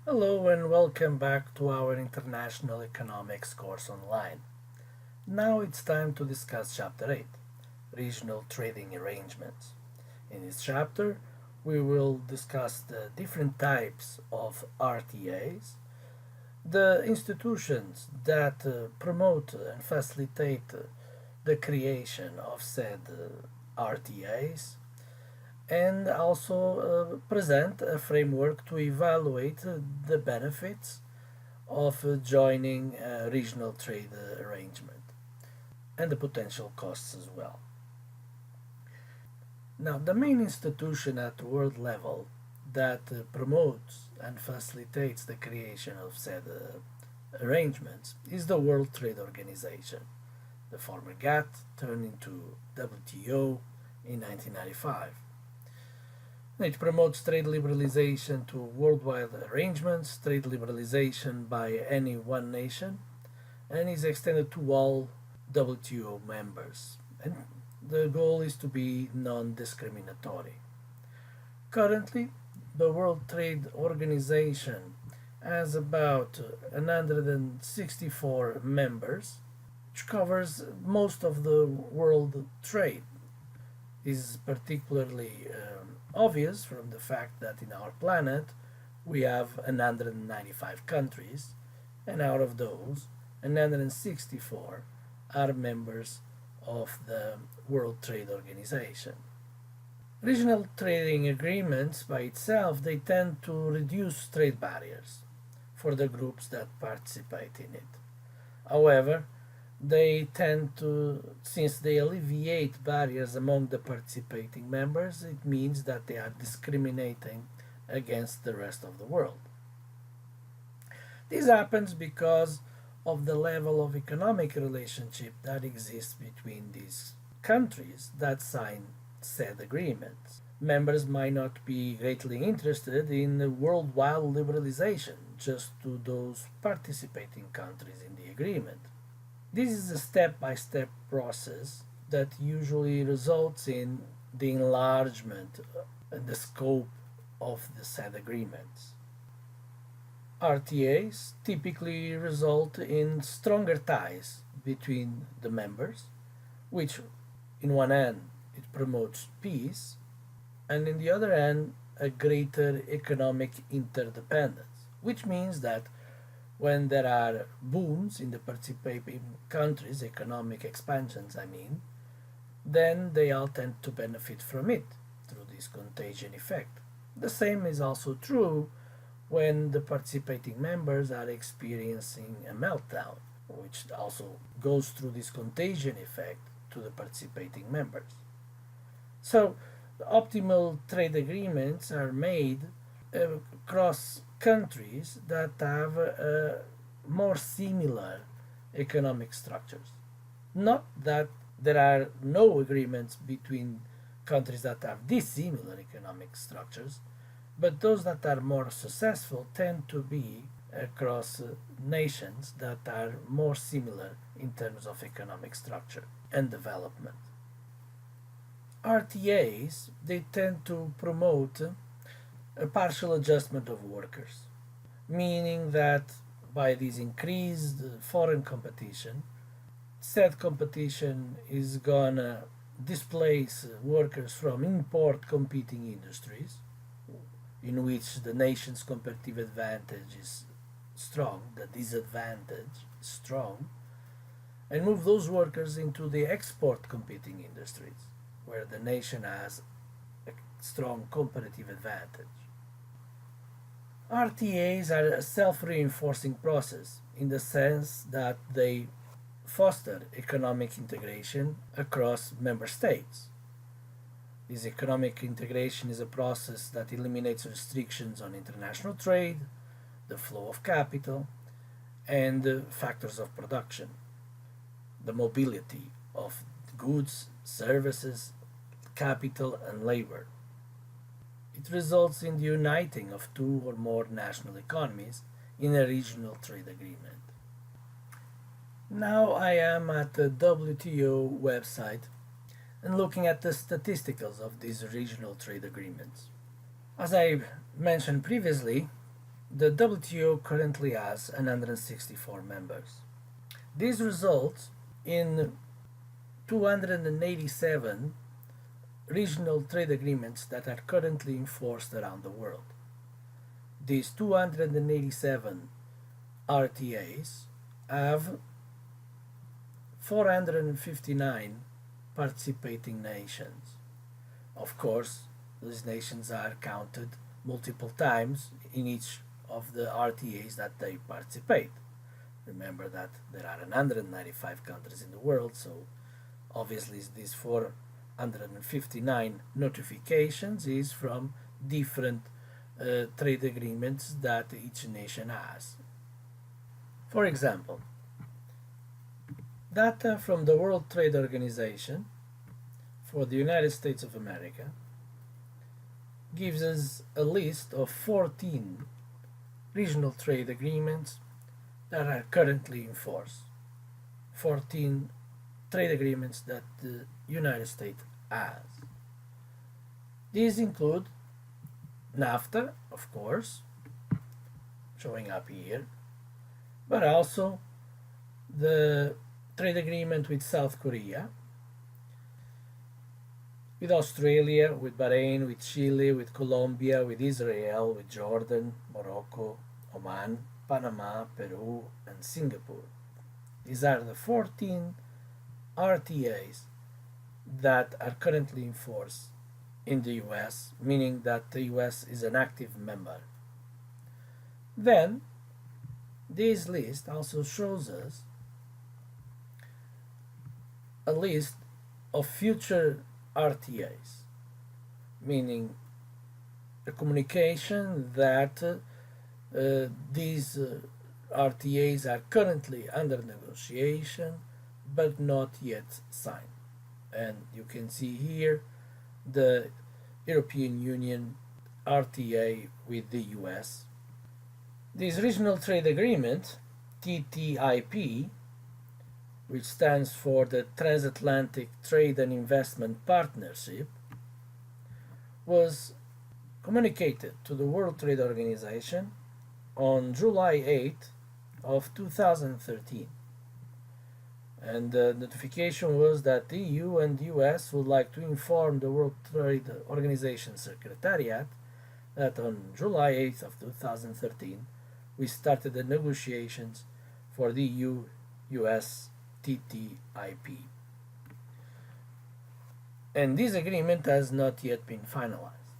Hello and welcome back to our International Economics course online. Now it's time to discuss Chapter 8, Regional Trading Arrangements. In this chapter, we will discuss the different types of RTAs, the institutions that promote and facilitate the creation of said RTAs, and also present a framework to evaluate the benefits of joining a regional trade arrangement and the potential costs as well. Now, the main institution at world level that promotes and facilitates the creation of said arrangements is the World Trade Organization, the former GATT turned into WTO in 1995. It promotes trade liberalization to worldwide arrangements, trade liberalization by any one nation, and is extended to all WTO members. And the goal is to be non-discriminatory. Currently, the World Trade Organization has about 164 members, which covers most of the world trade. This is particularly obvious from the fact that in our planet we have 195 countries, and out of those, 164 are members of the World Trade Organization. Regional trading agreements by itself, they tend to reduce trade barriers for the groups that participate in it. However, they tend to, since they alleviate barriers among the participating members, it means that they are discriminating against the rest of the world. This happens because of the level of economic relationship that exists between these countries that sign said agreements. Members might not be greatly interested in worldwide liberalization just to those participating countries in the agreement. This is a step-by-step process that usually results in the enlargement and the scope of the said agreements. RTAs typically result in stronger ties between the members, which in one hand it promotes peace, and in the other hand a greater economic interdependence, which means that when there are booms in the participating countries, economic expansions, then they all tend to benefit from it through this contagion effect. The same is also true when the participating members are experiencing a meltdown, which also goes through this contagion effect to the participating members. So, the optimal trade agreements are made across countries that have more similar economic structures. Not that there are no agreements between countries that have dissimilar economic structures, but those that are more successful tend to be across nations that are more similar in terms of economic structure and development. RTAs, they tend to promote a partial adjustment of workers, meaning that by this increased foreign competition, said competition is gonna displace workers from import competing industries, in which the nation's competitive advantage is strong, the disadvantage is strong, and move those workers into the export competing industries, where the nation has a strong competitive advantage. RTAs are a self-reinforcing process in the sense that they foster economic integration across member states. This economic integration is a process that eliminates restrictions on international trade, the flow of capital, and the factors of production, the mobility of goods, services, capital, and labor. It results in the uniting of two or more national economies in a regional trade agreement. Now I am at the WTO website and looking at the statisticals of these regional trade agreements. As I mentioned previously, the WTO currently has 164 members. This results in 287 regional trade agreements that are currently enforced around the world. These 287 RTAs have 459 participating nations. Of course, these nations are counted multiple times in each of the RTAs that they participate. Remember that there are 195 countries in the world, so obviously these 459 notifications is from different trade agreements that each nation has. For example, data from the World Trade Organization for the United States of America gives us a list of 14 regional trade agreements that are currently in force. 14 trade agreements that the United States has. These include NAFTA, of course, showing up here, but also the trade agreement with South Korea, with Australia, with Bahrain, with Chile, with Colombia, with Israel, with Jordan, Morocco, Oman, Panama, Peru, and Singapore. These are the 14 RTAs that are currently in force in the US, meaning that the US is an active member. Then, this list also shows us a list of future RTAs, meaning a communication that these RTAs are currently under negotiation but not yet signed. And you can see here the European Union RTA with the US. This Regional Trade Agreement, TTIP, which stands for the Transatlantic Trade and Investment Partnership, was communicated to the World Trade Organization on July 8th of 2013. And the notification was that the EU and the US would like to inform the World Trade Organization Secretariat that on July 8th of 2013 we started the negotiations for the EU-US TTIP. And this agreement has not yet been finalized.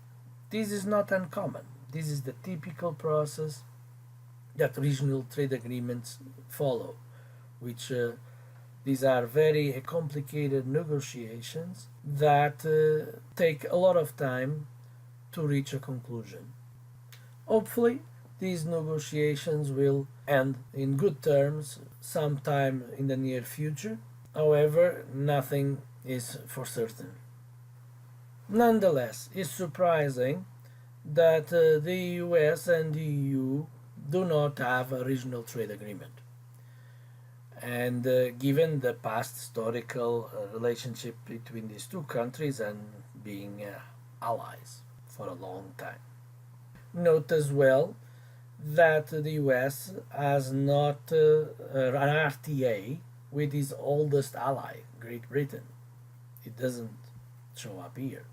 This is not uncommon. This is the typical process that regional trade agreements follow, which these are very complicated negotiations that take a lot of time to reach a conclusion. Hopefully, these negotiations will end in good terms sometime in the near future. However, nothing is for certain. Nonetheless, it's surprising that the US and the EU do not have a regional trade agreement. And given the past historical relationship between these two countries and being allies for a long time. Note as well that the US has not an RTA with its oldest ally, Great Britain. It doesn't show up here.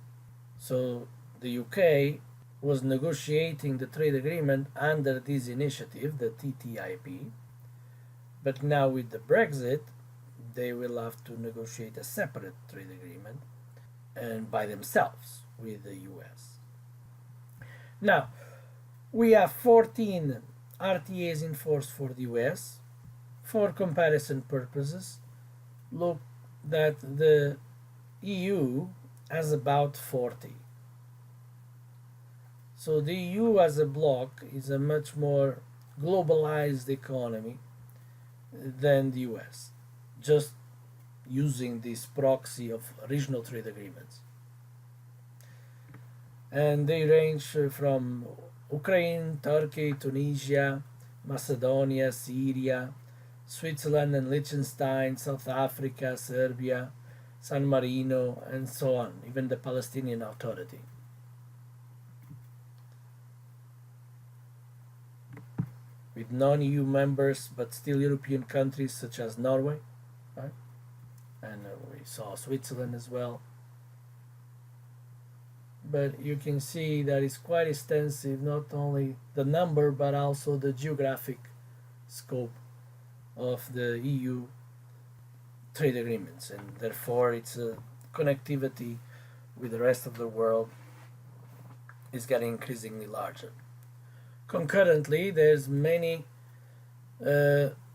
So the UK was negotiating the trade agreement under this initiative, the TTIP, but now with the Brexit, they will have to negotiate a separate trade agreement and by themselves with the US. Now, we have 14 RTAs in force for the US. For comparison purposes, look that the EU has about 40. So the EU as a bloc is a much more globalized economy than the US, just using this proxy of regional trade agreements. And they range from Ukraine, Turkey, Tunisia, Macedonia, Syria, Switzerland and Liechtenstein, South Africa, Serbia, San Marino, and so on, even the Palestinian Authority. with non-EU members but still European countries such as Norway, right? And we saw Switzerland as well. But you can see that it's quite extensive, not only the number but also the geographic scope of the EU trade agreements, and therefore its connectivity with the rest of the world is getting increasingly larger. Concurrently, there's many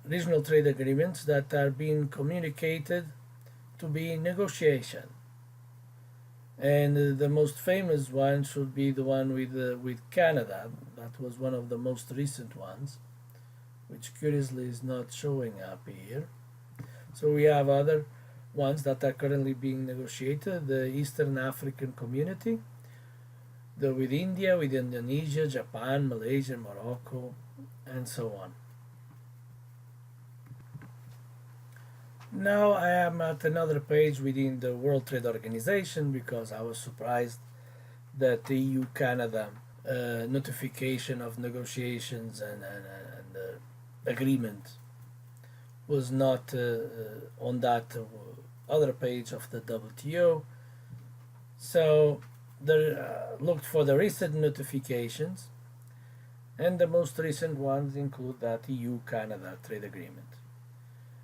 regional trade agreements that are being communicated to be in negotiation. And the most famous one should be the one with Canada. That was one of the most recent ones, which curiously is not showing up here. So we have other ones that are currently being negotiated: the Eastern African Community, with India, with Indonesia, Japan, Malaysia, Morocco, and so on. Now I am at another page within the World Trade Organization because I was surprised that the EU Canada notification of negotiations and agreement was not on that other page of the WTO. So looked for the recent notifications, and the most recent ones include that EU Canada trade agreement.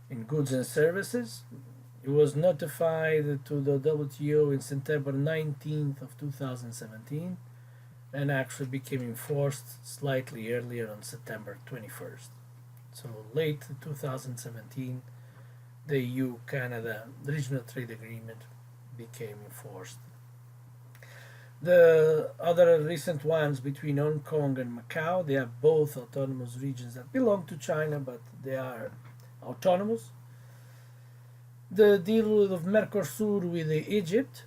In goods and services, it was notified to the WTO in September 19th of 2017 and actually became enforced slightly earlier on September 21st. So late 2017, the EU-Canada Regional Trade Agreement became enforced. The other recent ones between Hong Kong and Macau, they have both autonomous regions that belong to China, but they are autonomous. The deal of Mercosur with Egypt,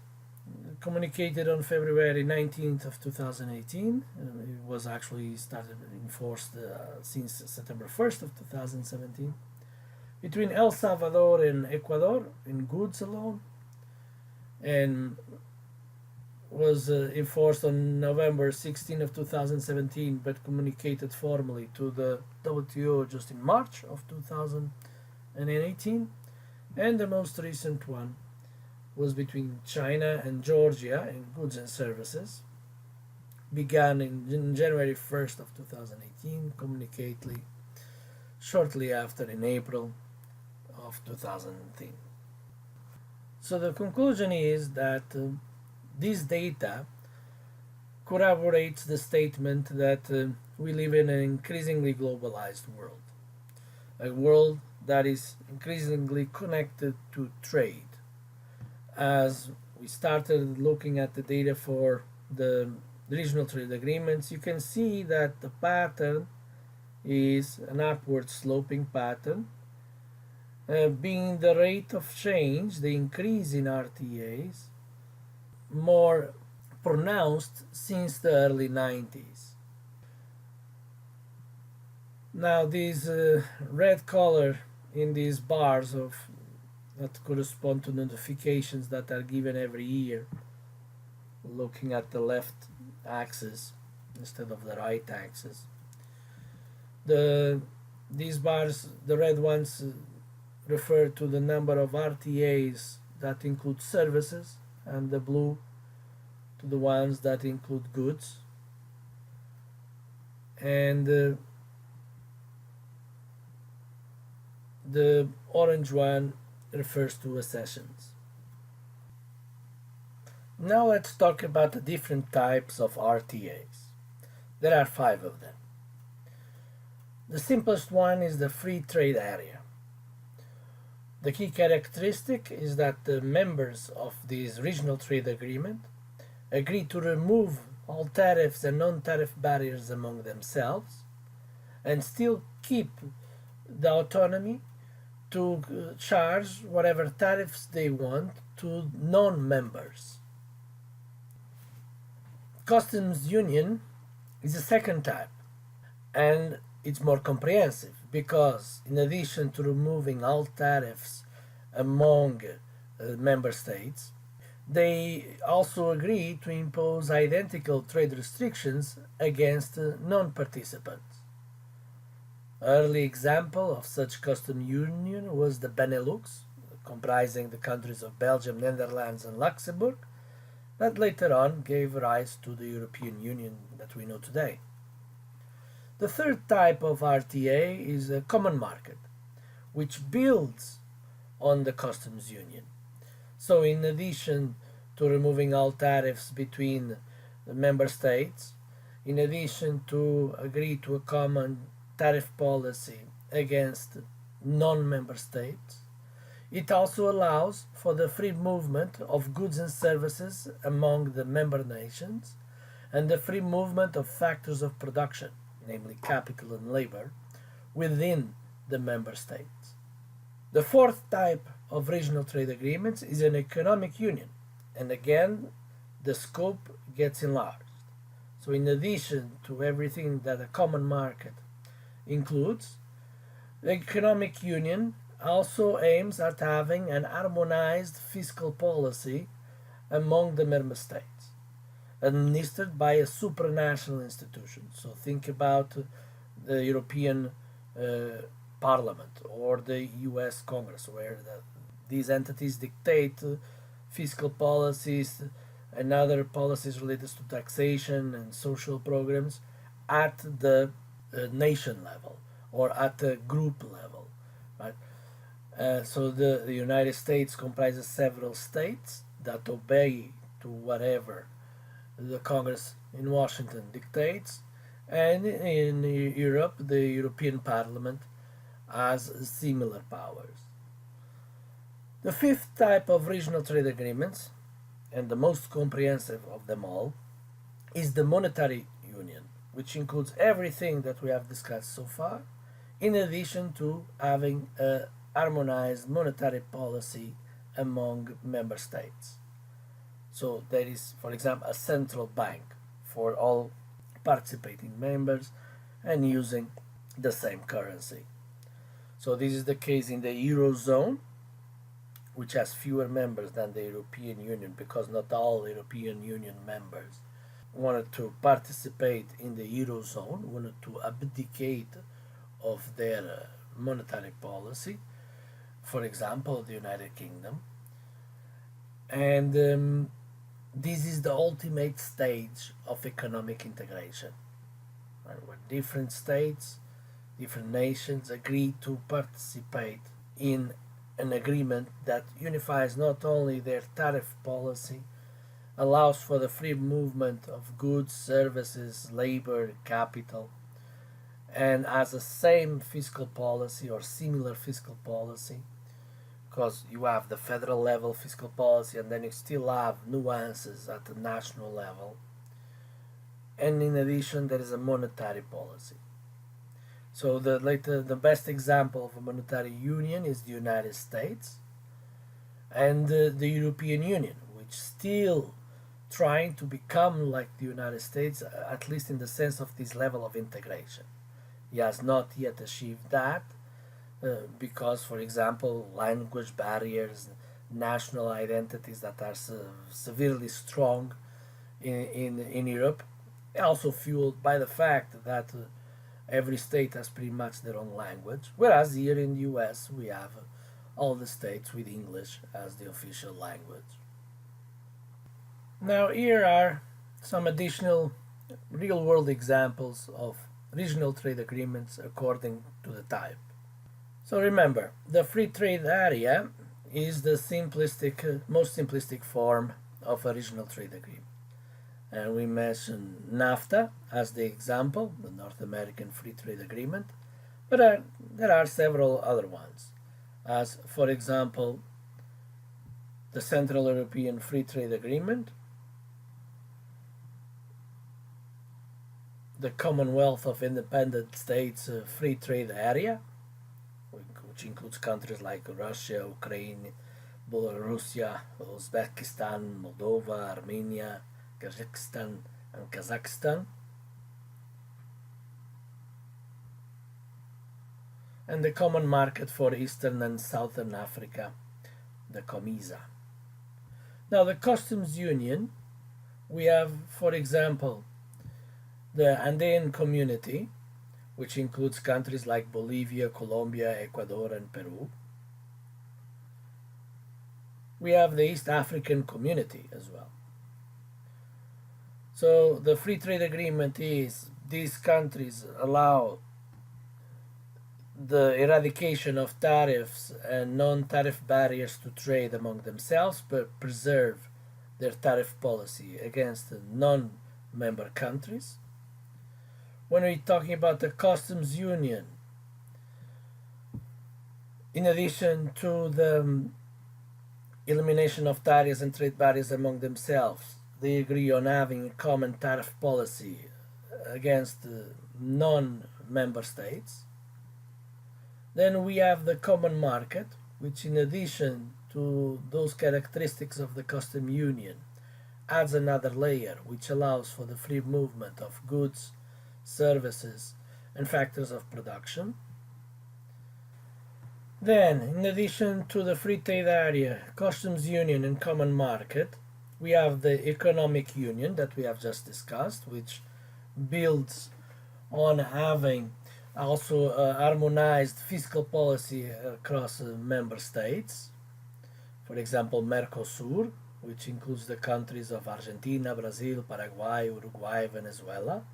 communicated on February 19th of 2018. It was actually started enforced since September 1st of 2017. Between El Salvador and Ecuador in goods alone, and was enforced on November 16th of 2017, but communicated formally to the WTO just in March of 2018. And the most recent one was between China and Georgia in goods and services, began in January 1st of 2018, communicatedly shortly after in April of 2018. So the conclusion is that this data corroborates the statement that we live in an increasingly globalized world, a world that is increasingly connected to trade. As we started looking at the data for the regional trade agreements, you can see that the pattern is an upward sloping pattern, being the rate of change, the increase in RTAs, more pronounced since the early 90s. Now this red color in these bars that correspond to notifications that are given every year, looking at the left axis instead of the right axis. These bars, the red ones, refer to the number of RTAs that include services, and the blue to the ones that include goods. And the orange one refers to accessions. Now let's talk about the different types of RTAs. There are 5 of them. The simplest one is the free trade area. The key characteristic is that the members of this regional trade agreement agree to remove all tariffs and non-tariff barriers among themselves and still keep the autonomy to charge whatever tariffs they want to non-members. Customs union is the second type, and it's more comprehensive because in addition to removing all tariffs among member states, they also agree to impose identical trade restrictions against non-participants. Early example of such custom union was the Benelux, comprising the countries of Belgium, Netherlands, and Luxembourg, that later on gave rise to the European Union that we know today. The third type of RTA is a common market, which builds on the customs union. So, in addition to removing all tariffs between the member states, in addition to agree to a common tariff policy against non-member states, it also allows for the free movement of goods and services among the member nations and the free movement of factors of production, namely capital and labor, within the member states. The fourth type of regional trade agreements is an economic union, and again, the scope gets enlarged. So, in addition to everything that a common market includes, the economic union also aims at having an harmonized fiscal policy among the member states, administered by a supranational institution. So, think about the European uh, Parliament or the US Congress, where these entities dictate fiscal policies and other policies related to taxation and social programs at the nation level or at the group level, right? So the United States comprises several states that obey to whatever the Congress in Washington dictates, and in Europe, the European Parliament has similar powers. The fifth type of regional trade agreements, and the most comprehensive of them all, is the monetary union, which includes everything that we have discussed so far, in addition to having a harmonized monetary policy among member states. So there is, for example, a central bank for all participating members and using the same currency. So this is the case in the Eurozone, which has fewer members than the European Union because not all European Union members wanted to participate in the Eurozone, wanted to abdicate of their monetary policy, for example, the United Kingdom. And this is the ultimate stage of economic integration, right, where different states, different nations agree to participate in an agreement that unifies not only their tariff policy, allows for the free movement of goods, services, labor, capital, and has the same fiscal policy or similar fiscal policy, because you have the federal level fiscal policy and then you still have nuances at the national level. And in addition, there is a monetary policy. So the best example of a monetary union is the United States and the European Union, which still trying to become like the United States, at least in the sense of this level of integration. He has not yet achieved that because, for example, language barriers, national identities that are severely strong in Europe, also fueled by the fact that every state has pretty much their own language, whereas here in the US we have all the states with English as the official language. Now, here are some additional real world examples of regional trade agreements according to the type. So remember, the free trade area is the most simplistic form of a regional trade agreement. And we mentioned NAFTA as the example, the North American Free Trade Agreement, but there are several other ones, as for example, the Central European Free Trade Agreement, the Commonwealth of Independent States Free Trade Area, which includes countries like Russia, Ukraine, Belarus, Uzbekistan, Moldova, Armenia, Kazakhstan, and Kazakhstan, and the Common Market for Eastern and Southern Africa, the COMESA. Now, the Customs Union, we have, for example, the Andean Community, which includes countries like Bolivia, Colombia, Ecuador, and Peru. We have the East African Community as well. So the free trade agreement is these countries allow the eradication of tariffs and non-tariff barriers to trade among themselves, but preserve their tariff policy against the non-member countries. When we're talking about the customs union, in addition to the elimination of tariffs and trade barriers among themselves, they agree on having a common tariff policy against non-member states. Then we have the common market, which in addition to those characteristics of the custom union, adds another layer which allows for the free movement of goods, services, and factors of production. Then, in addition to the free trade area, customs union, and common market, we have the economic union that we have just discussed, which builds on having also a harmonized fiscal policy across member states. For example, Mercosur, which includes the countries of Argentina, Brazil, Paraguay, Uruguay, Venezuela.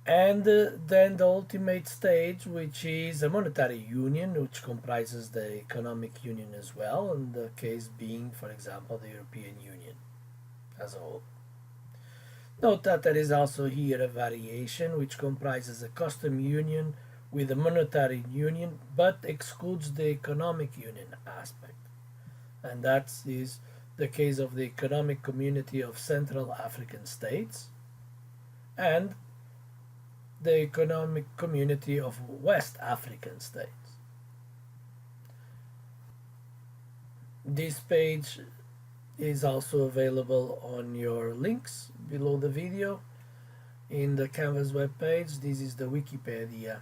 And then the ultimate stage, which is a monetary union, which comprises the economic union as well, in the case being, for example, the European Union as a whole. Note that there is also here a variation which comprises a custom union with a monetary union but excludes the economic union aspect. And that is the case of the Economic Community of Central African States and the Economic Community of West African States. This page is also available on your links below the video in the Canvas web page. This is the Wikipedia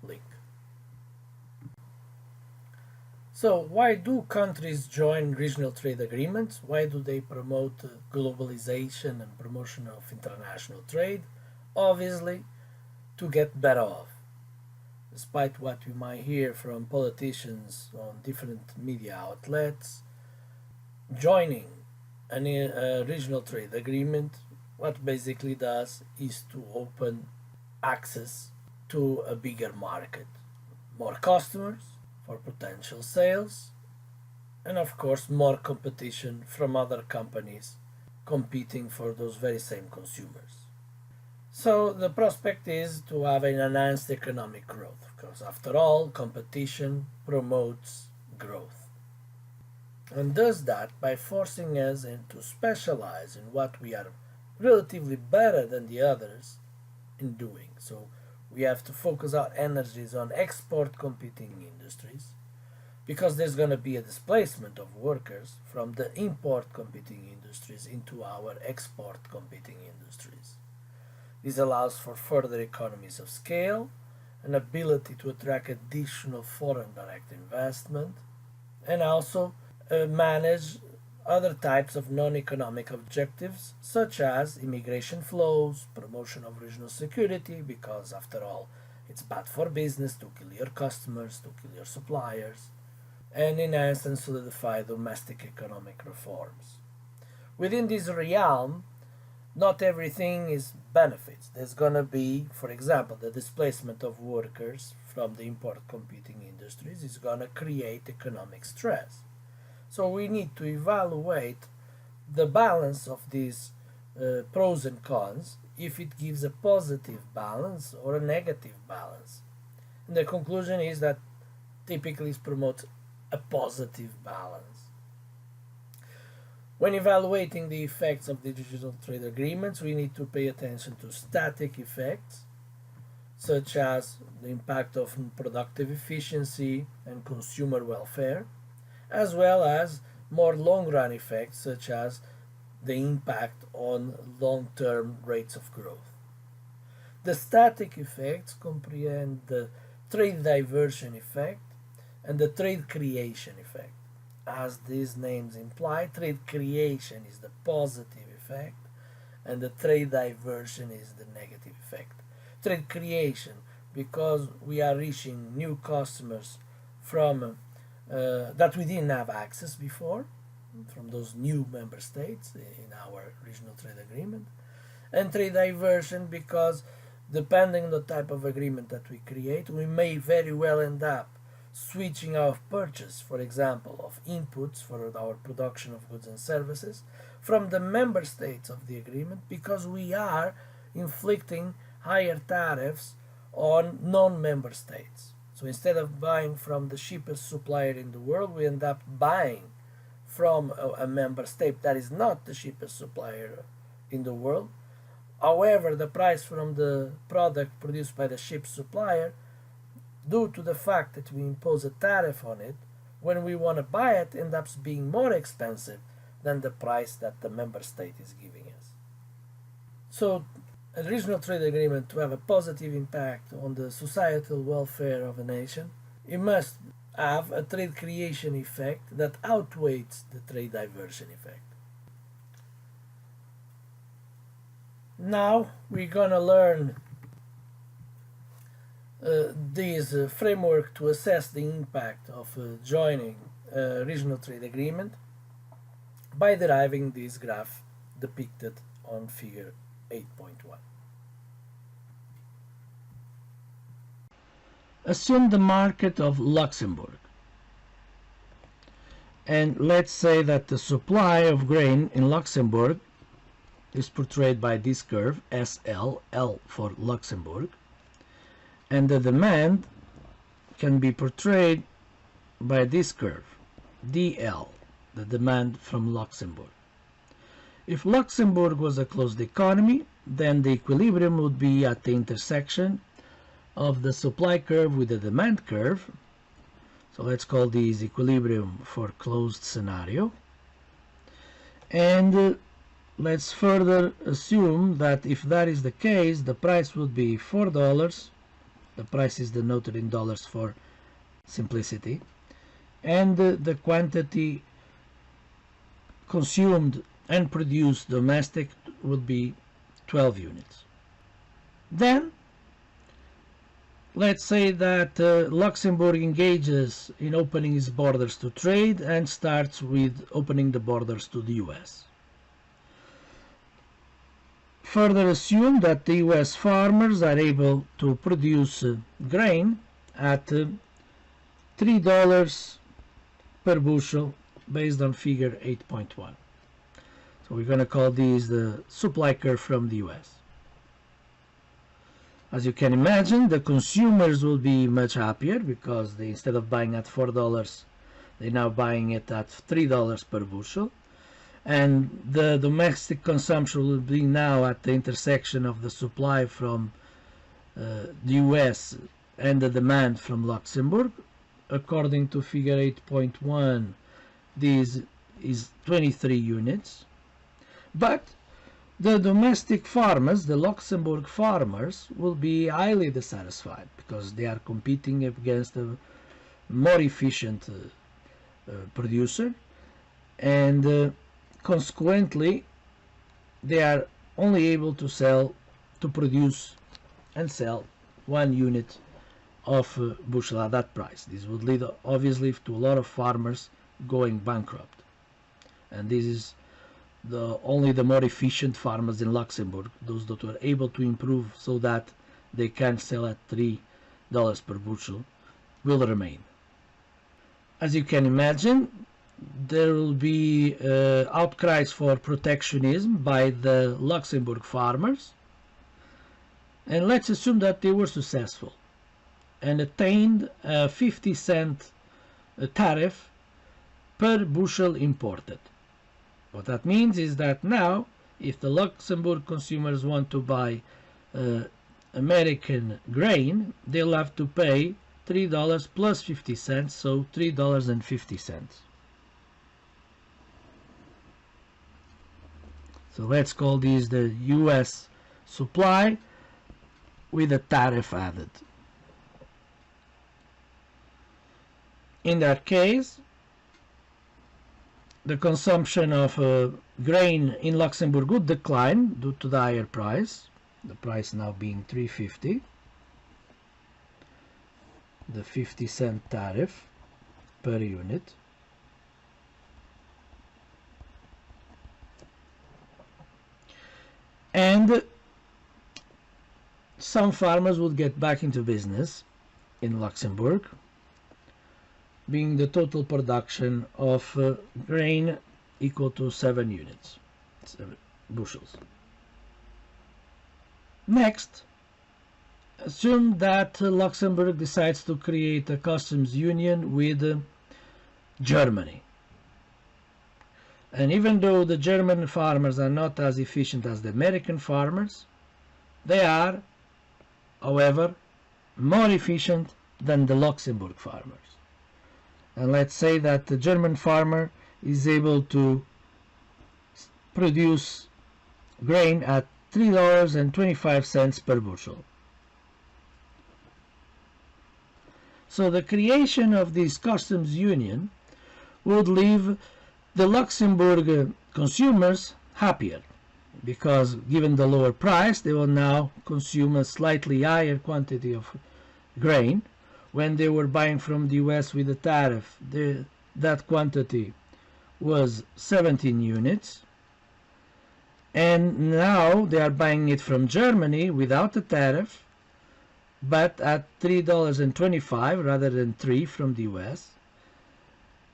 link. So why do countries join regional trade agreements? Why do they promote globalization and promotion of international trade? Obviously, to get better off. Despite what we might hear from politicians on different media outlets, joining a regional trade agreement, what basically does is to open access to a bigger market, more customers for potential sales, and of course more competition from other companies competing for those very same consumers. So the prospect is to have an enhanced economic growth, because after all, competition promotes growth. And does that by forcing us to specialize in what we are relatively better than the others in doing. So we have to focus our energies on export competing industries, because there's going to be a displacement of workers from the import competing industries into our export competing industries. This allows for further economies of scale, an ability to attract additional foreign direct investment, and also manage other types of non-economic objectives, such as immigration flows, promotion of regional security, because after all, it's bad for business to kill your customers, to kill your suppliers, and enhance and solidify domestic economic reforms. Within this realm, not everything is benefits. There's going to be, for example, the displacement of workers from the import competing industries is going to create economic stress. So we need to evaluate the balance of these pros and cons, if it gives a positive balance or a negative balance. And the conclusion is that typically it promotes a positive balance. When evaluating the effects of the digital trade agreements, we need to pay attention to static effects, such as the impact of productive efficiency and consumer welfare, as well as more long-run effects, such as the impact on long-term rates of growth. The static effects comprehend the trade diversion effect and the trade creation effect. As these names imply, trade creation is the positive effect and the trade diversion is the negative effect. trade creation, because we are reaching new customers from that we didn't have access before, from those new member states in our regional trade agreement. And trade diversion, because depending on the type of agreement that we create, we may very well end up switching our purchase, for example, of inputs for our production of goods and services from the member states of the agreement, because we are inflicting higher tariffs on non-member states. So instead of buying from the cheapest supplier in the world, we end up buying from a member state that is not the cheapest supplier in the world. However, the price from the product produced by the cheap supplier, due to the fact that we impose a tariff on it, when we want to buy it, ends up being more expensive than the price that the member state is giving us. So, a regional trade agreement, to have a positive impact on the societal welfare of a nation, it must have a trade creation effect that outweighs the trade diversion effect. Now we're gonna learn this framework to assess the impact of joining a regional trade agreement by deriving this graph depicted on figure 8.1. Assume the market of Luxembourg, and let's say that the supply of grain in Luxembourg is portrayed by this curve, SL, L for Luxembourg, and the demand can be portrayed by this curve, DL, the demand from Luxembourg. If Luxembourg was a closed economy, then the equilibrium would be at the intersection of the supply curve with the demand curve. So let's call this equilibrium for closed scenario. And let's further assume that if that is the case, the price would be $4. The price is denoted in dollars for simplicity. And the quantity consumed and produced domestic would be 12 units. Then let's say that Luxembourg engages in opening its borders to trade and starts with opening the borders to the US. Further assume that the US farmers are able to produce grain at $3 per bushel based on figure 8.1. So we're going to call these the supply curve from the US. As you can imagine, the consumers will be much happier because they, instead of buying at $4, they're now buying it at $3 per bushel. And the domestic consumption will be now at the intersection of the supply from the US and the demand from Luxembourg. According to figure 8.1, this is 23 units. But the domestic farmers, the Luxembourg farmers, will be highly dissatisfied because they are competing against a more efficient producer, and consequently they are only able to produce and sell 1 unit of bushel at that price. This would lead obviously to a lot of farmers going bankrupt, and this is only the more efficient farmers in Luxembourg, those that were able to improve so that they can sell at $3 per bushel, will remain. As you can imagine, there will be outcries for protectionism by the Luxembourg farmers, and let's assume that they were successful and attained a 50-cent tariff per bushel imported. What that means is that now, if the Luxembourg consumers want to buy American grain, they'll have to pay $3 plus 50 cents, so $3.50. So let's call this the US supply with a tariff added. In that case, the consumption of grain in Luxembourg would decline due to the higher price, the price now being 350, the 50-cent tariff per unit. And some farmers would get back into business in Luxembourg, being the total production of grain equal to 7 units, 7 bushels. Next, assume that Luxembourg decides to create a customs union with Germany. And even though the German farmers are not as efficient as the American farmers, they are, however, more efficient than the Luxembourg farmers. And let's say that the German farmer is able to produce grain at $3.25 per bushel. So the creation of this customs union would leave the Luxembourg consumers happier, because given the lower price they will now consume a slightly higher quantity of grain. When they were buying from the US with a tariff, that quantity was 17 units, and now they are buying it from Germany without a tariff, but at $3.25 rather than $3 from the US.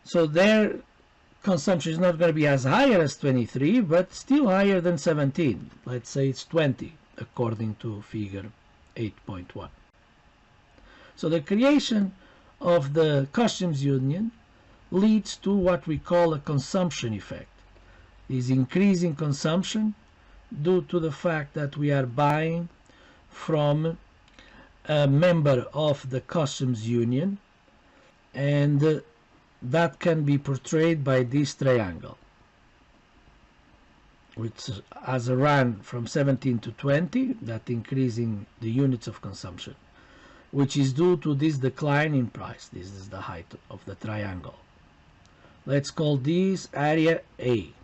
So their consumption is not going to be as high as 23, but still higher than 17. Let's say it's 20 according to figure 8.1. So the creation of the customs union leads to what we call a consumption effect. Is increasing consumption due to the fact that we are buying from a member of the customs union, and that can be portrayed by this triangle, which has a run from 17 to 20, that increasing the units of consumption, which is due to this decline in price. This is the height of the triangle. Let's call this area A.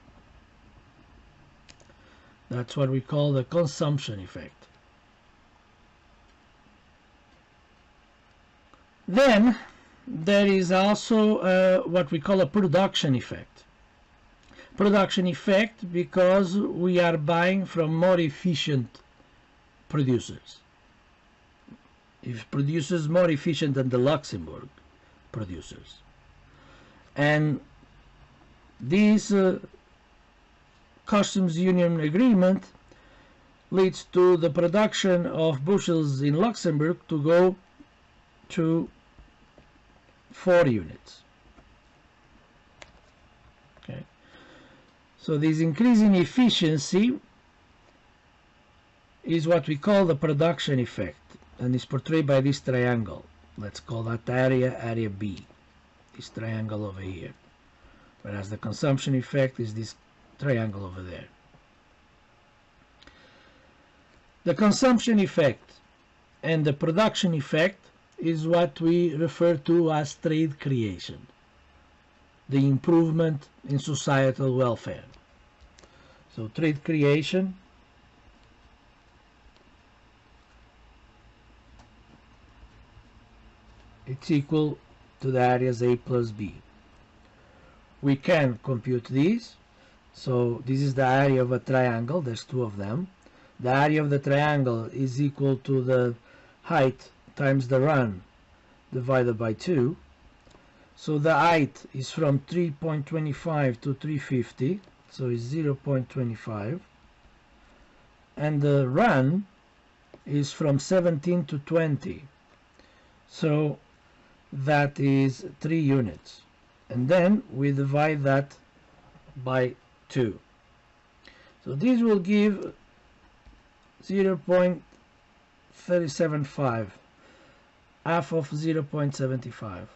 That's what we call the consumption effect. Then there is also what we call a production effect. Production effect because we are buying from more efficient producers. If producers more efficient than the Luxembourg producers. And this customs union agreement leads to the production of bushels in Luxembourg to go to 4 units. Okay. So this increase in efficiency is what we call the production effect, and is portrayed by this triangle. Let's call that area B, this triangle over here, whereas the consumption effect is this triangle over there. The consumption effect and the production effect is what we refer to as trade creation, the improvement in societal welfare. So trade creation it's equal to the areas A plus B. We can compute these. So this is the area of a triangle, there's 2 of them. The area of the triangle is equal to the height times the run divided by 2. So the height is from 3.25 to 350, so it's 0.25. And the run is from 17 to 20, so that is 3 units. And then we divide that by 2. So this will give 0.375, half of 0.75.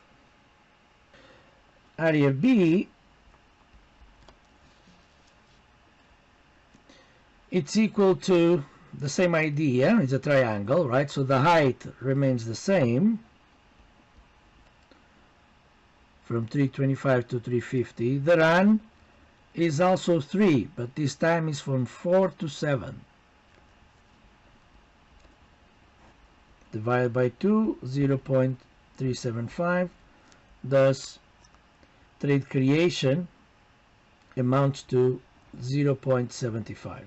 Area B, it's equal to the same idea, it's a triangle, right? So the height remains the same, from 325 to 350. The run is also 3, but this time is from 4 to 7. divided by 2, 0.375. Thus, trade creation amounts to 0.75.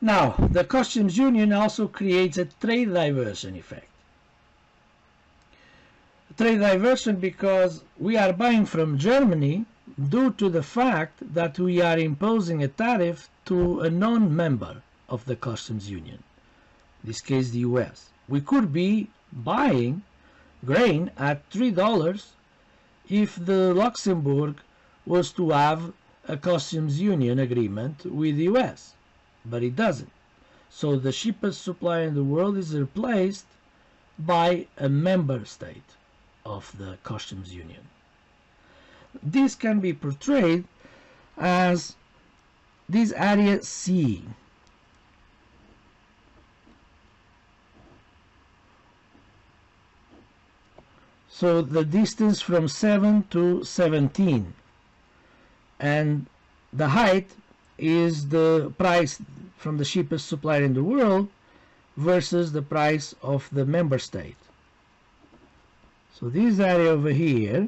Now, the customs union also creates a trade diversion effect. Trade diversion because we are buying from Germany due to the fact that we are imposing a tariff to a non-member of the customs union, in this case the US. We could be buying grain at $3 if the Luxembourg was to have a customs union agreement with the US, but it doesn't. So the cheapest supplier in the world is replaced by a member state of the customs union. This can be portrayed as this area C. So the distance from 7 to 17, and the height is the price from the cheapest supplier in the world versus the price of the member state. So this area over here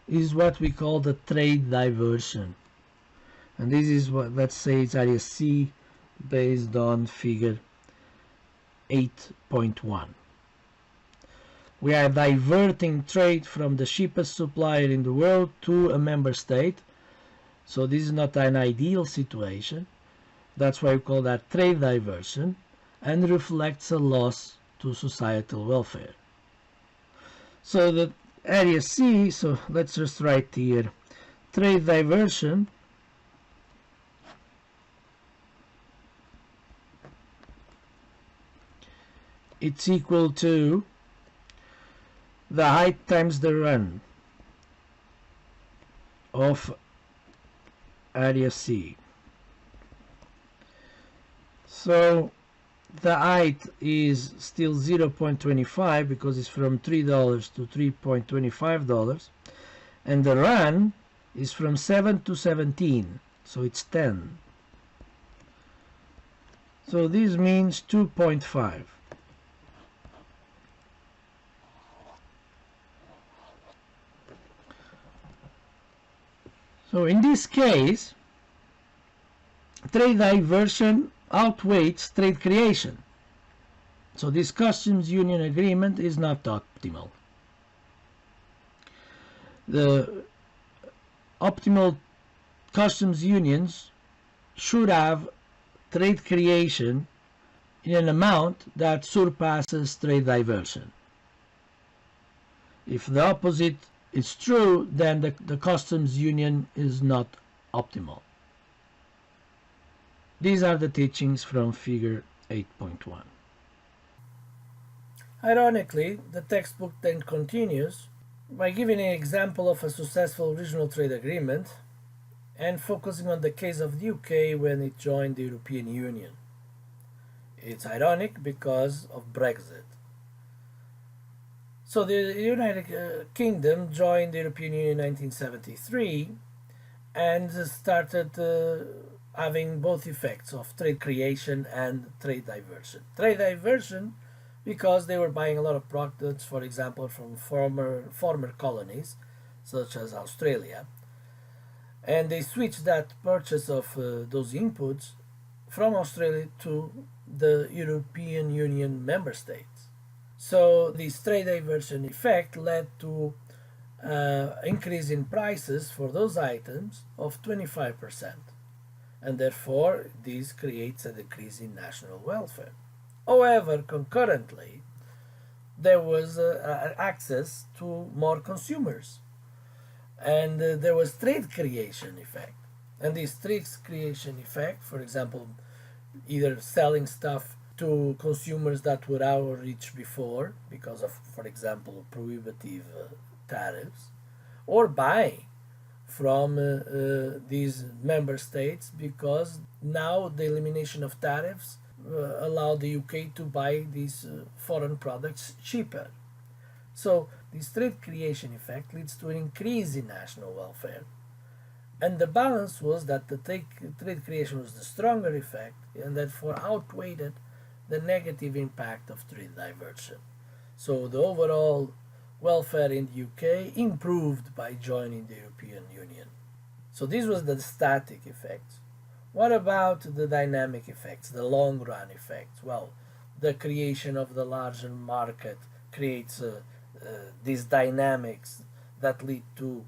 is what we call the trade diversion, and this is what, let's say, it's area C based on figure 8.1. We are diverting trade from the cheapest supplier in the world to a member state. So this is not an ideal situation. That's why we call that trade diversion, and reflects a loss to societal welfare. So the area C, so let's just write here trade diversion it's equal to the height times the run of area C. So the height is still 0.25 because it's from $3 to $3.25, and the run is from 7 to 17, so it's 10. So this means 2.5. So in this case, trade diversion outweighs trade creation. So this customs union agreement is not optimal. The optimal customs unions should have trade creation in an amount that surpasses trade diversion. If the opposite is true, then the customs union is not optimal. These are the teachings from figure 8.1. Ironically, the textbook then continues by giving an example of a successful regional trade agreement and focusing on the case of the UK when it joined the European Union. It's ironic because of Brexit. So the United Kingdom joined the European Union in 1973 and started having both effects of trade creation and trade diversion. Trade diversion because they were buying a lot of products, for example, from former colonies, such as Australia, and they switched that purchase of those inputs from Australia to the European Union member states. So this trade diversion effect led to increase in prices for those items of 25%, and therefore this creates a decrease in national welfare. However, concurrently, there was access to more consumers, and there was trade creation effect. And this trade creation effect, for example, either selling stuff to consumers that were out of reach before because of, for example, prohibitive tariffs, or buying from these member states because now the elimination of tariffs allowed the UK to buy these foreign products cheaper. So this trade creation effect leads to an increase in national welfare, And the balance was that the trade creation was the stronger effect and therefore outweighed the negative impact of trade diversion. So the overall welfare in the UK improved by joining the European Union. So this was the static effects. What about the dynamic effects, the long run effects? Well, the creation of the larger market creates these dynamics that lead to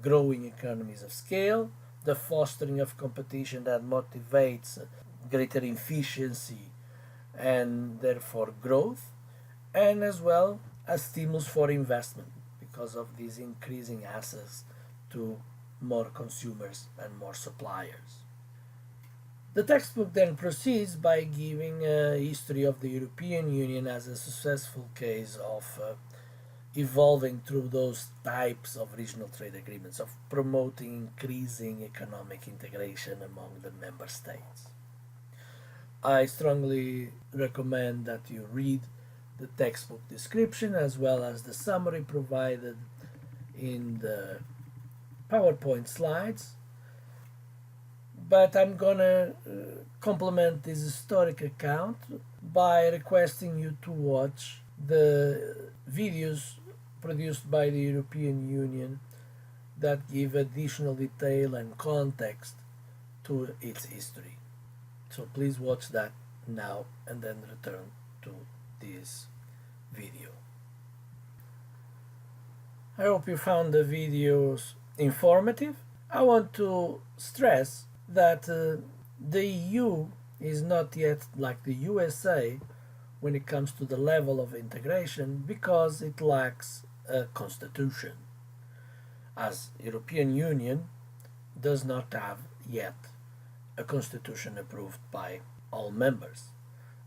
growing economies of scale, the fostering of competition that motivates greater efficiency and therefore growth, and as well as stimulus for investment because of these increasing access to more consumers and more suppliers. The textbook then proceeds by giving a history of the European Union as a successful case of evolving through those types of regional trade agreements, of promoting increasing economic integration among the member states. I strongly recommend that you read the textbook description as well as the summary provided in the PowerPoint slides. But I'm gonna complement this historic account by requesting you to watch the videos produced by the European Union that give additional detail and context to its history. So please watch that now and then return to this video. I hope you found the videos informative. I want to stress that the EU is not yet like the USA when it comes to the level of integration because it lacks a constitution, as European Union does not have yet a constitution approved by all members,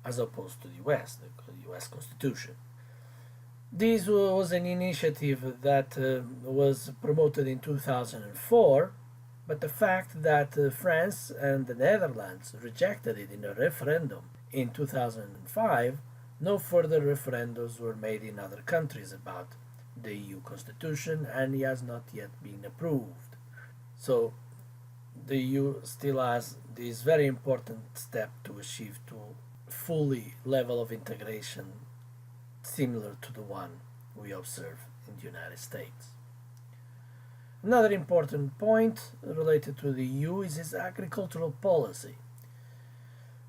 as opposed to the US, the US Constitution. This was an initiative that was promoted in 2004, but the fact that France and the Netherlands rejected it in a referendum in 2005, no further referendums were made in other countries about the EU Constitution, and it has not yet been approved. So the EU still has this very important step to achieve to fully level of integration similar to the one we observe in the United States. Another important point related to the EU is its agricultural policy.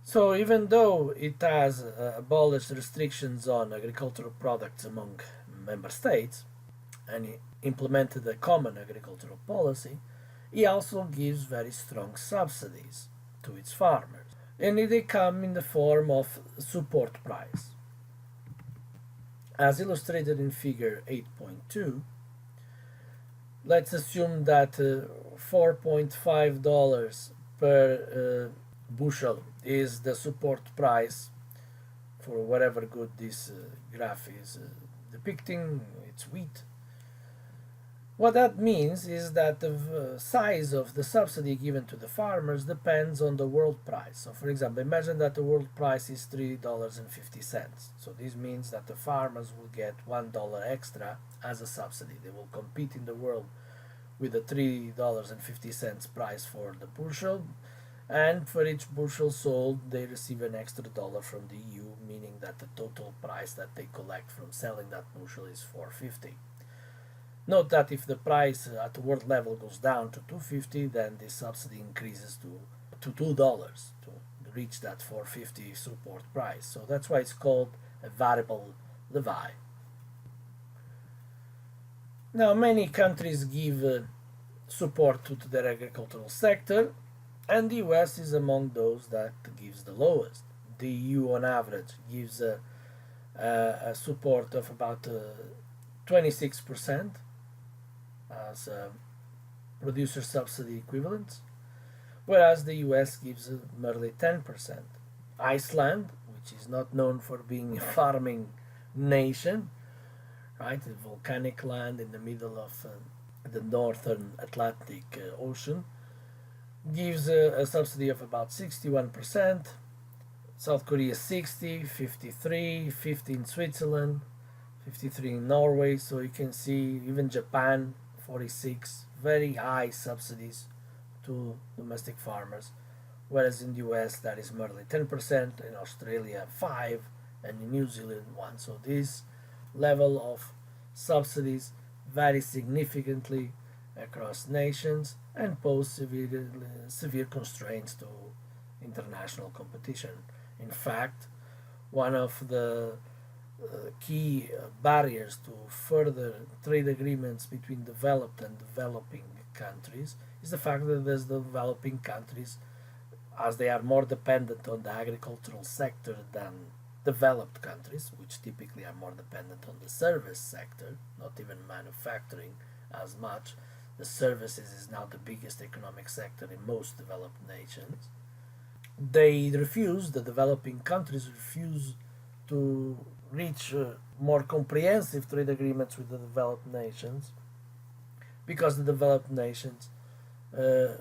So even though it has abolished restrictions on agricultural products among member states and implemented a common agricultural policy, it also gives very strong subsidies to its farmers. And they come in the form of support price. As illustrated in figure 8.2, let's assume that $4.5 per bushel is the support price for whatever good this graph is depicting, it's wheat. What that means is that the size of the subsidy given to the farmers depends on the world price. So for example, imagine that the world price is $3.50. So this means that the farmers will get $1 extra as a subsidy. They will compete in the world with a $3.50 price for the bushel, and for each bushel sold they receive an extra dollar from the EU, meaning that the total price that they collect from selling that bushel is $4.50. Note that if the price at the world level goes down to $2.50, then the subsidy increases to $2 to reach that $4.50 support price. So that's why it's called a variable levy. Now many countries give support to their agricultural sector, and the US is among those that gives the lowest. The EU on average gives a support of about 26% as producer subsidy equivalents, whereas the US gives merely 10%. Iceland, which is not known for being a farming nation, right, a volcanic land in the middle of the northern Atlantic Ocean, gives a subsidy of about 61%. South Korea 60, 53, 50 in Switzerland, 53 in Norway. So you can see even Japan 46, very high subsidies to domestic farmers, whereas in the US that is merely 10%, in Australia 5, and in New Zealand 1. So this level of subsidies vary significantly across nations and pose severe constraints to international competition. In fact, one of the key barriers to further trade agreements between developed and developing countries is the fact that these developing countries, as they are more dependent on the agricultural sector than developed countries, which typically are more dependent on the service sector, not even manufacturing as much. The services is now the biggest economic sector in most developed nations. The developing countries refuse to reach more comprehensive trade agreements with the developed nations because the developed nations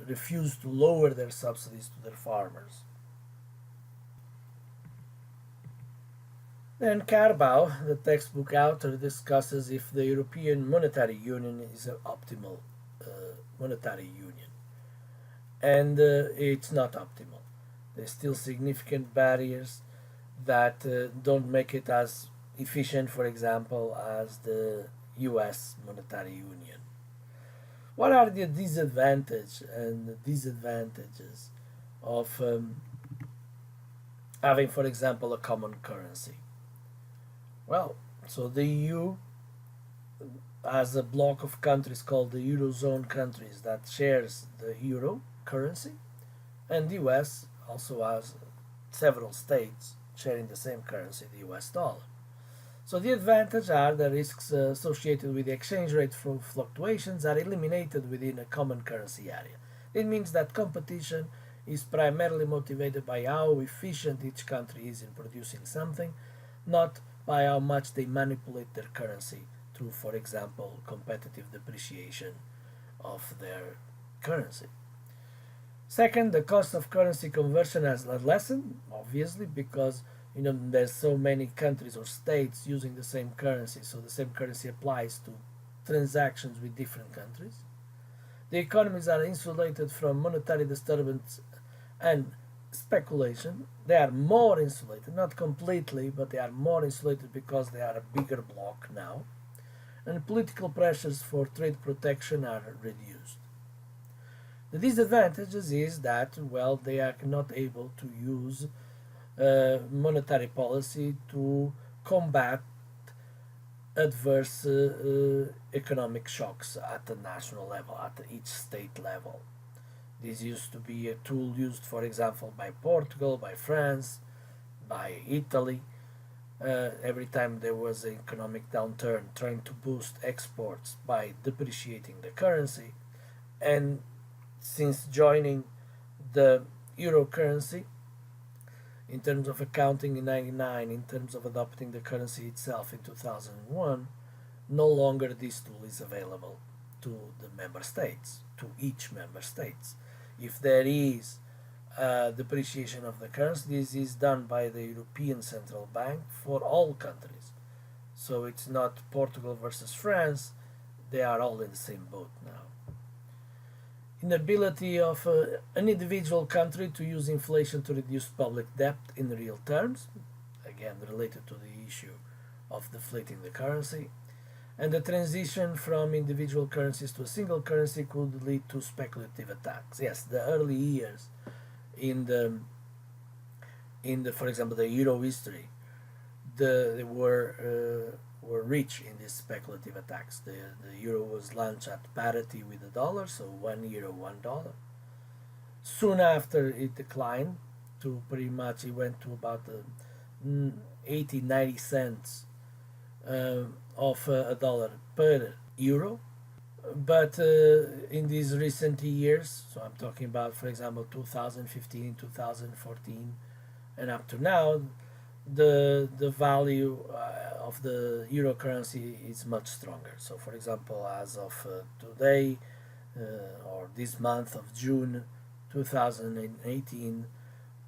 refuse to lower their subsidies to their farmers. Then Carbow, the textbook author, discusses if the European Monetary Union is an optimal monetary union. And it's not optimal. There's still significant barriers that don't make it as efficient, for example, as the US monetary union. What are the disadvantages and the disadvantages of having, for example, a common currency? Well, so the EU has a block of countries called the Eurozone countries that shares the euro currency, and the US also has several states sharing the same currency, the US dollar. So the advantages are the risks associated with the exchange rate fluctuations are eliminated within a common currency area. It means that competition is primarily motivated by how efficient each country is in producing something, not by how much they manipulate their currency through, for example, competitive depreciation of their currency. Second, the cost of currency conversion has lessened, obviously, because there's so many countries or states using the same currency, so the same currency applies to transactions with different countries. The economies are insulated from monetary disturbance and speculation. They are more insulated, not completely, but they are more insulated because they are a bigger bloc now. And political pressures for trade protection are reduced. The disadvantages is that, well, they are not able to use monetary policy to combat adverse economic shocks at the national level, at each state level. This used to be a tool used, for example, by Portugal, by France, by Italy. Every time there was an economic downturn, trying to boost exports by depreciating the currency. And since joining the euro currency, in terms of accounting in 1999, in terms of adopting the currency itself in 2001, no longer this tool is available to the member states, to each member states. If there is depreciation of the currency, this is done by the European Central Bank for all countries. So it's not Portugal versus France, they are all in the same boat now. Inability of an individual country to use inflation to reduce public debt in real terms, again related to the issue of deflating the currency, and the transition from individual currencies to a single currency could lead to speculative attacks. Yes, the early years in the for example the euro history, they were rich in these speculative attacks. The euro was launched at parity with the dollar, so 1 euro, $1. Soon after it declined to pretty much, it went to about 80, 90 cents of a dollar per euro. But in these recent years, so I'm talking about, for example, 2015, 2014, and up to now, the value of the euro currency is much stronger. So, for example, as of today or this month of June 2018,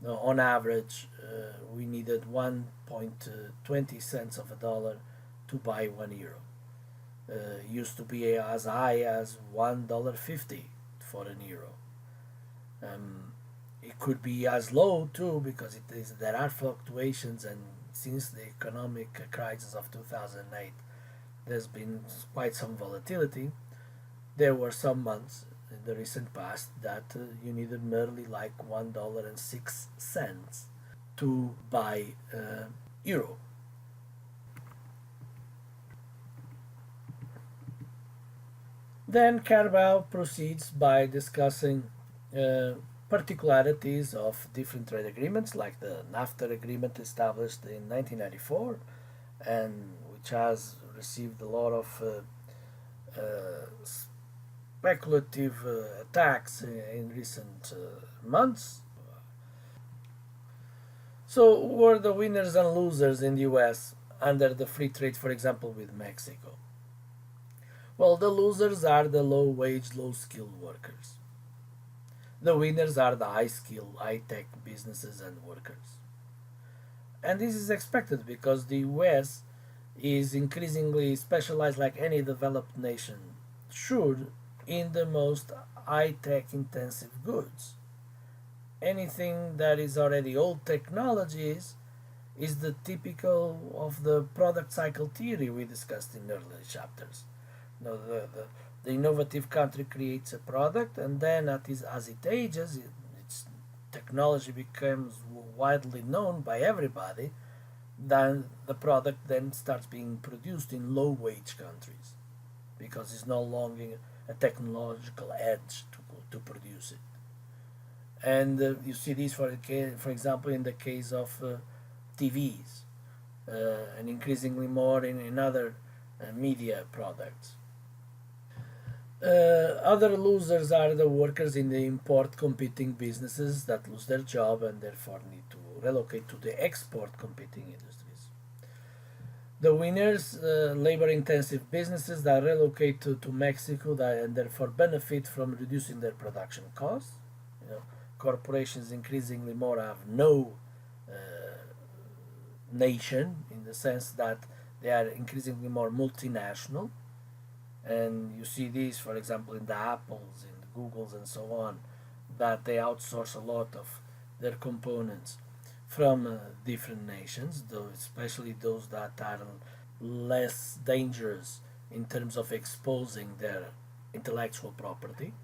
on average, we needed 1.20 cents of a dollar to buy 1 euro. Used to be as high as $1.50 for an euro. Um, it could be as low too because there are fluctuations, and since the economic crisis of 2008, there's been quite some volatility. There were some months in the recent past that you needed merely like $1.06 to buy euro. Then Carabao proceeds by discussing uh, particularities of different trade agreements, like the NAFTA agreement established in 1994, and which has received a lot of speculative attacks in recent months. So, who were the winners and losers in the US under the free trade, for example, with Mexico? Well, the losers are the low wage, low skilled workers. The winners are the high skilled, high tech businesses and workers. And this is expected because the US is increasingly specialized, like any developed nation should, in the most high tech intensive goods. Anything that is already old technologies is the typical of the product cycle theory we discussed in earlier chapters. No, the innovative country creates a product, and then as it ages, its technology becomes widely known by everybody. Then the product then starts being produced in low wage countries because it's no longer a technological edge to produce it. And you see this for example in the case of TVs and increasingly more in other media products. Other losers are the workers in the import competing businesses that lose their job and therefore need to relocate to the export competing industries. The winners, labor intensive businesses that relocate to Mexico and therefore benefit from reducing their production costs. You know, corporations increasingly more have no uh, nation in the sense that they are increasingly more multinational, and you see these, for example, in the Apples, in the Googles, and so on, that they outsource a lot of their components from different nations, though especially those that are less dangerous in terms of exposing their intellectual property.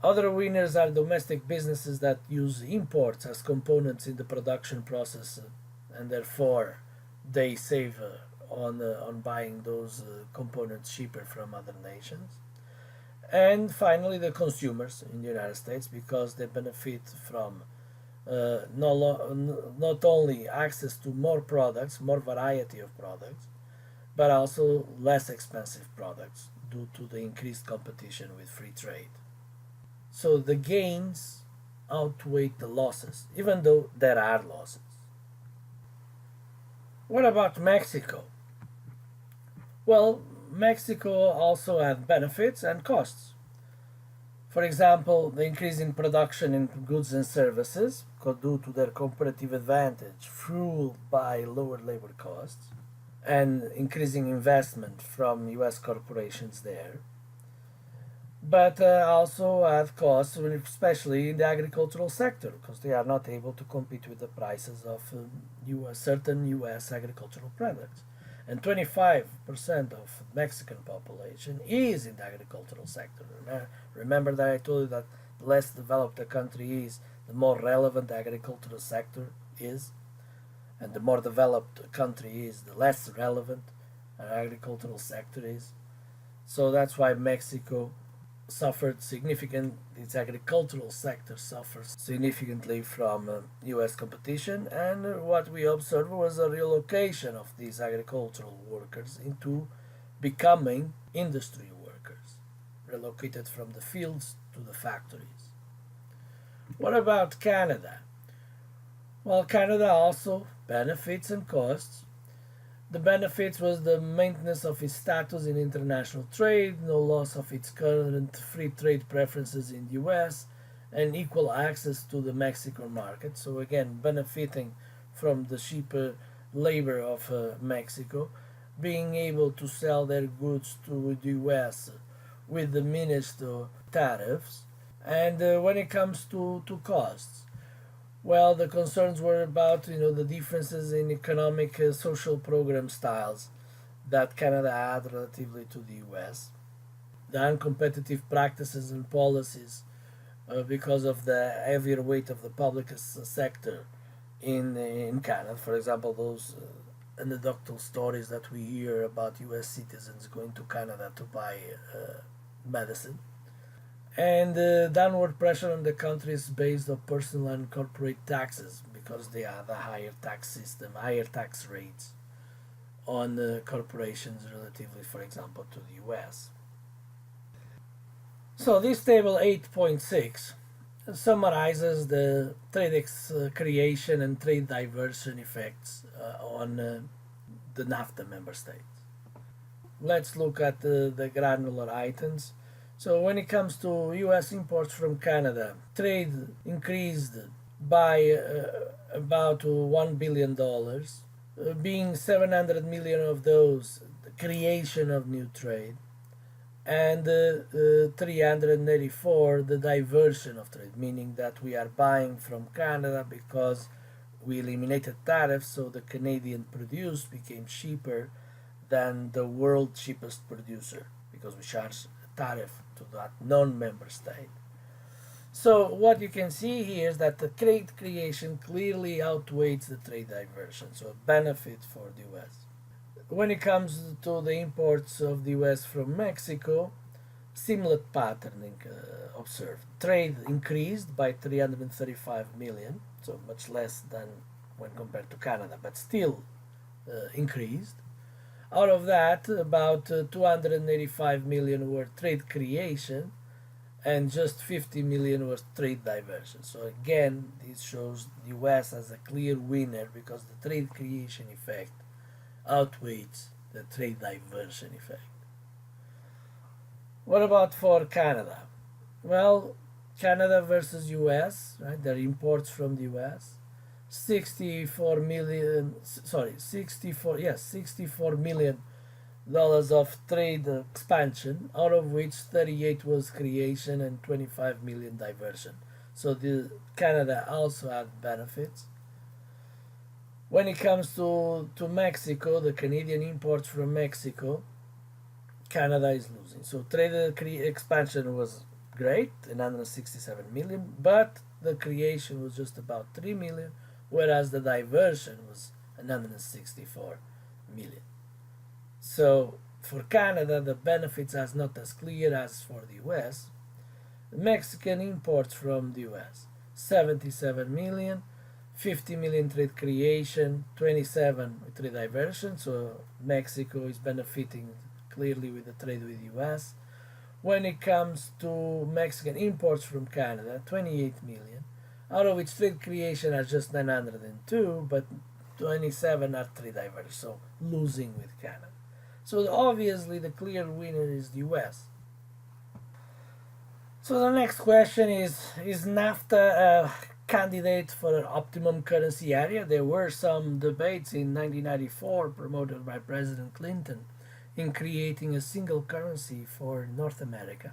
Other winners are domestic businesses that use imports as components in the production process, and therefore they save on buying those components cheaper from other nations. And finally, the consumers in the United States, because they benefit from not only access to more products, more variety of products, but also less expensive products due to the increased competition with free trade. So the gains outweigh the losses, even though there are losses. What about Mexico? Well, Mexico also had benefits and costs. For example, the increase in production in goods and services due to their comparative advantage, fueled by lower labor costs and increasing investment from US corporations there. But also have costs, especially in the agricultural sector, because they are not able to compete with the prices of certain US agricultural products. And 25% of Mexican population is in the agricultural sector. Remember that I told you that the less developed a country is, the more relevant the agricultural sector is, and the more developed a country is, the less relevant an agricultural sector is. So that's why Mexico suffered significant, its agricultural sector suffers significantly from US competition, and what we observed was a relocation of these agricultural workers into becoming industry workers, relocated from the fields to the factories. What about Canada? Well, Canada also benefits and costs. The benefits was the maintenance of its status in international trade, no loss of its current free trade preferences in the US, and equal access to the Mexican market. So again, benefiting from the cheaper labor of Mexico, being able to sell their goods to the US with diminished tariffs, And when it comes to costs, well, the concerns were about the differences in economic social program styles that Canada had relatively to the US, the uncompetitive practices and policies because of the heavier weight of the public sector in Canada. For example, those anecdotal stories that we hear about U.S. citizens going to Canada to buy medicine, and downward pressure on the countries based on personal and corporate taxes because they have a higher tax system, higher tax rates on corporations relatively, for example, to the U.S. So this table 8.6 summarizes the trade creation and trade diversion effects on the NAFTA member states. Let's look at the granular items. So when it comes to US imports from Canada, trade increased by about $1 billion, being 700 million of those the creation of new trade, and 384 the diversion of trade, meaning that we are buying from Canada because we eliminated tariffs, so the Canadian produce became cheaper than the world cheapest producer because we charge a tariff to that non-member state. So what you can see here is that the trade creation clearly outweighs the trade diversion, so a benefit for the US. When it comes to the imports of the US from Mexico, similar patterning observed. Trade increased by 335 million, so much less than when compared to Canada, but still increased. Out of that, about 285 million were trade creation, and just 50 million was trade diversion. So again, this shows the US as a clear winner because the trade creation effect outweighs the trade diversion effect. What about for Canada? Well, Canada versus US, right? Their imports from the US, 64 million. Sorry, 64. Yes, 64 million dollars of trade expansion, out of which 38 was creation and 25 million diversion. So the Canada also had benefits. When it comes to Mexico, the Canadian imports from Mexico, Canada is losing. So trade expansion was great, 167 million, but the creation was just about 3 million, whereas the diversion was 164 million. So for Canada, the benefits are not as clear as for the US. The Mexican imports from the US, 77 million, 50 million trade creation, 27 trade diversion. So Mexico is benefiting clearly with the trade with the US. When it comes to Mexican imports from Canada, 28 million, out of which trade creation are just 902, but 27 are trade diversion, so losing with Canada. So obviously the clear winner is the US. So the next question is NAFTA a candidate for an optimum currency area? There were some debates in 1994 promoted by President Clinton in creating a single currency for North America,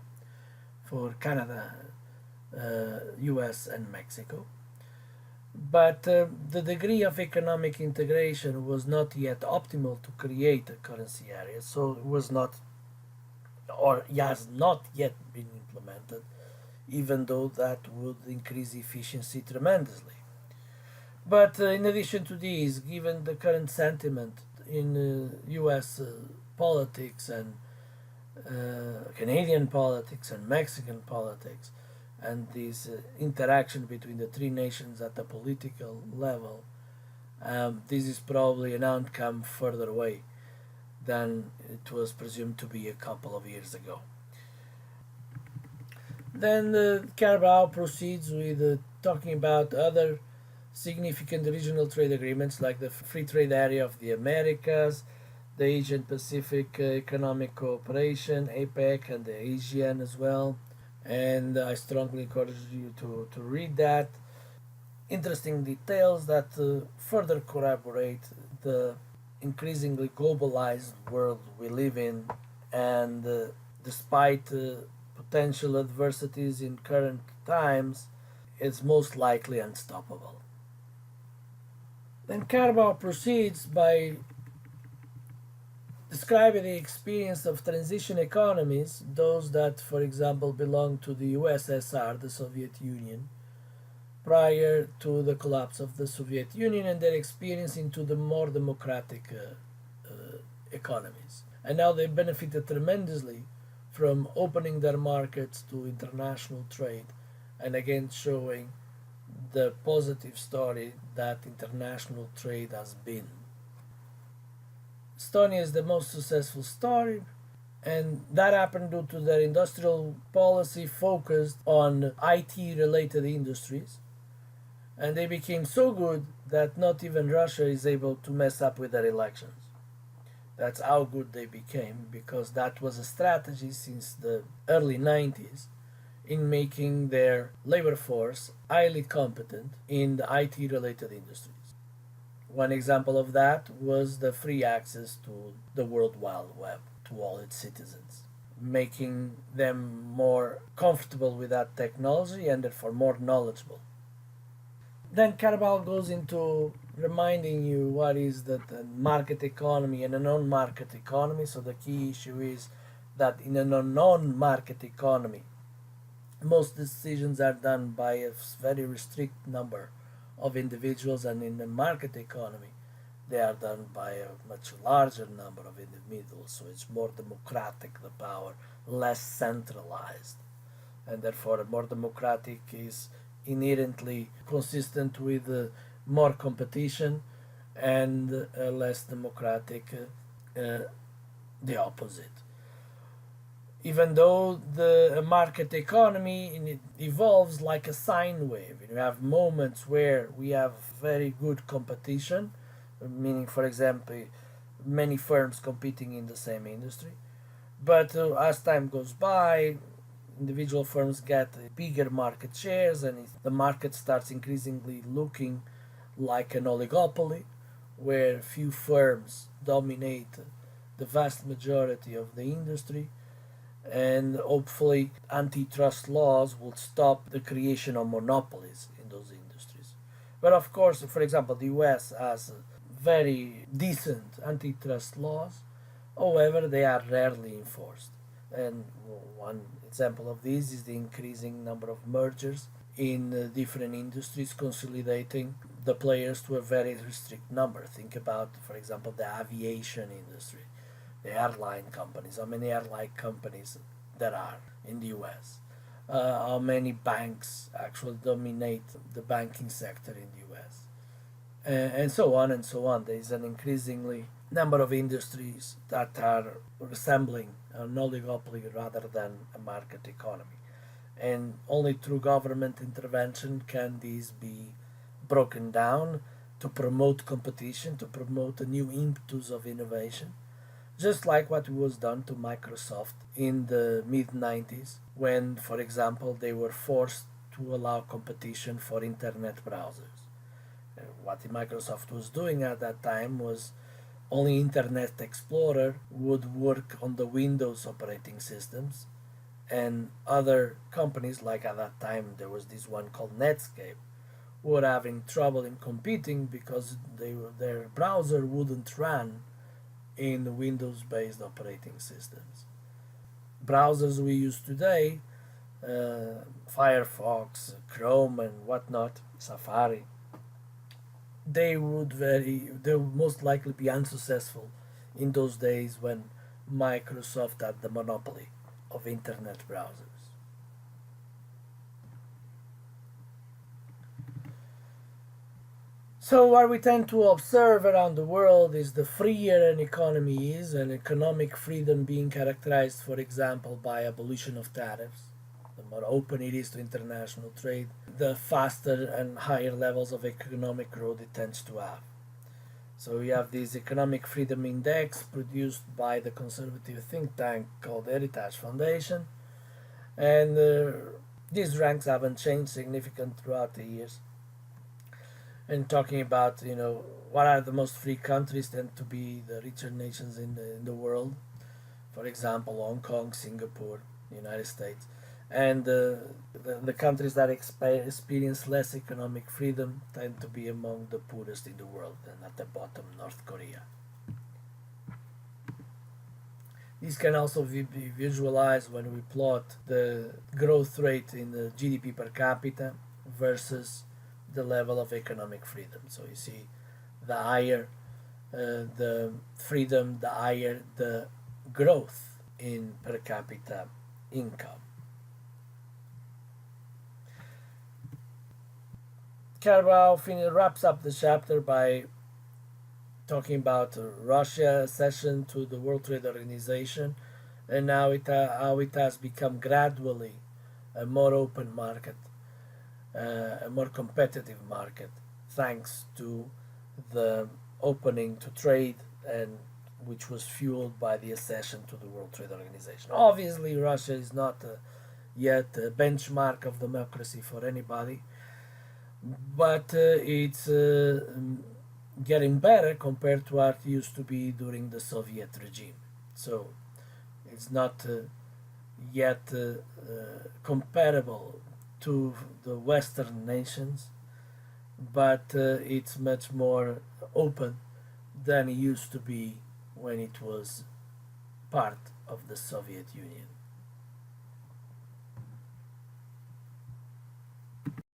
for Canada, US, and Mexico. But the degree of economic integration was not yet optimal to create a currency area, so it was not, or has not yet been implemented, even though that would increase efficiency tremendously. But in addition to these, given the current sentiment in US politics and Canadian politics and Mexican politics, and this interaction between the three nations at the political level, this is probably an outcome further away than it was presumed to be a couple of years ago. Then Carabao proceeds with talking about other significant regional trade agreements like the Free Trade Area of the Americas, the Asian Pacific Economic Cooperation, APEC, and the ASEAN as well. And I strongly encourage you to read that. Interesting details that further corroborate the increasingly globalized world we live in, and despite potential adversities in current times, is most likely unstoppable. Then Carabao proceeds by describing the experience of transition economies, those that, for example, belong to the USSR, the Soviet Union, prior to the collapse of the Soviet Union, and their experience into the more democratic economies. And now they benefited tremendously from opening their markets to international trade, and again showing the positive story that international trade has been. Estonia is the most successful story, and that happened due to their industrial policy focused on IT related industries. And they became so good that not even Russia is able to mess up with their elections. That's how good they became, because that was a strategy since the early 90s in making their labor force highly competent in the IT related industries. One example of that was the free access to the World Wide Web to all its citizens, making them more comfortable with that technology and therefore more knowledgeable. Then Carabao goes into reminding you what is the market economy and a non-market economy. So the key issue is that in a non-market economy, most decisions are done by a very restricted number of individuals, and in the market economy, they are done by a much larger number of individuals. So it's more democratic, the power, less centralized, and therefore more democratic is inherently consistent with more competition, and less democratic the opposite. Even though the market economy evolves like a sine wave, you have moments where we have very good competition, meaning, for example, many firms competing in the same industry. But as time goes by, individual firms get bigger market shares, and the market starts increasingly looking like an oligopoly, where few firms dominate the vast majority of the industry, and hopefully antitrust laws will stop the creation of monopolies in those industries. But of course, for example, the US has very decent antitrust laws, however, they are rarely enforced. And one example of this is the increasing number of mergers in different industries, consolidating the players to a very restricted number. Think about, for example, the aviation industry, the airline companies, how many airline companies there are in the US, how many banks actually dominate the banking sector in the US, and so on and so on. There is an increasingly number of industries that are resembling an oligopoly rather than a market economy. And only through government intervention can these be broken down to promote competition, to promote a new impetus of innovation, just like what was done to Microsoft in the mid 90s, when, for example, they were forced to allow competition for internet browsers. What Microsoft was doing at that time was only Internet Explorer would work on the Windows operating systems, and other companies, like at that time there was this one called Netscape, were having trouble in competing because their browser wouldn't run in Windows-based operating systems. Browsers we use today, Firefox, Chrome, and whatnot, Safari, they would most likely be unsuccessful in those days when Microsoft had the monopoly of internet browsers. So what we tend to observe around the world is the freer an economy is, and economic freedom being characterized, for example, by abolition of tariffs, the more open it is to international trade, the faster and higher levels of economic growth it tends to have. So we have this economic freedom index produced by the conservative think tank called Heritage Foundation, and these ranks haven't changed significantly throughout the years. And talking about, what are the most free countries, tend to be the richer nations in the world. For example, Hong Kong, Singapore, the United States. and the countries that experience less economic freedom tend to be among the poorest in the world, and at the bottom, North Korea. These can also be visualized when we plot the growth rate in the GDP per capita versus the level of economic freedom. So you see, the higher the freedom, the higher the growth in per capita income. Carvalho wraps up the chapter by talking about Russia's accession to the World Trade Organization, and now how it has become gradually a more open market, a more competitive market, thanks to the opening to trade, and which was fueled by the accession to the World Trade Organization. Obviously, Russia is not yet a benchmark of democracy for anybody, but it's getting better compared to what it used to be during the Soviet regime. So it's not yet comparable to the Western nations, but it's much more open than it used to be when it was part of the Soviet Union.